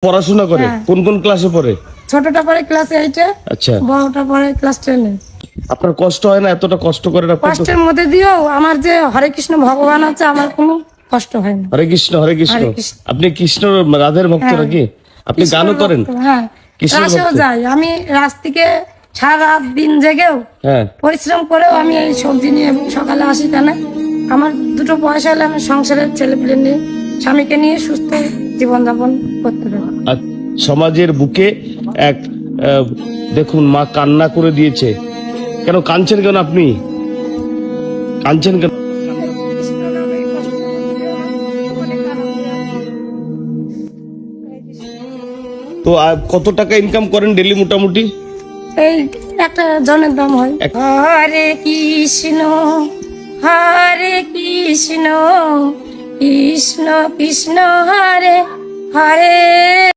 পড়াশোনা করে? হ্যাঁ। কোন কোন ক্লাসে পড়ে? ছোটটা পরে ক্লাস 8-এ, আচ্ছা, বড়টা পরে ক্লাস 10-এ। আপনার কষ্ট হয় না? এতটা কষ্ট করেন আপনি তো। কষ্টের মধ্যে দিয়েও আমার যে হরে কৃষ্ণ ভগবান আছে, আমার কোনো কষ্ট হয় না। হরে কৃষ্ণ, হরে কৃষ্ণ। হরে কৃষ্ণ। আপনি কৃষ্ণ রাধের ভক্ত হ্যাঁ। নাকি? আপনি গানও কৃষ্ণের করেন? ভক্ত, হ্যাঁ। কৃষ্ণের রাসেও ভক্ত? যাই আমি, রাত থেকে সারা রাত দিন জেগেও হ্যাঁ। পরিশ্রম করেও আমি এই সবজি নিয়ে সকালে আসি। কেন আমার দুটো পয়সা হলে আমি সংসারের ছেলে পেলে নিয়ে, স্বামীকে নিয়ে সুস্থ জীবনযাপন করতে পারি। আর সমাজের বুকে এক দেখুন, মা কান্না করে দিয়েছে। কেন কাঁদছেন? কেন আপনি কাঁদছেন কেন? তো কত টাকা ইনকাম করেন ডেলি মোটামুটি? এই একটা জনের দাম হয়। হরে কৃষ্ণ কৃষ্ণ কৃষ্ণ হরে হরে।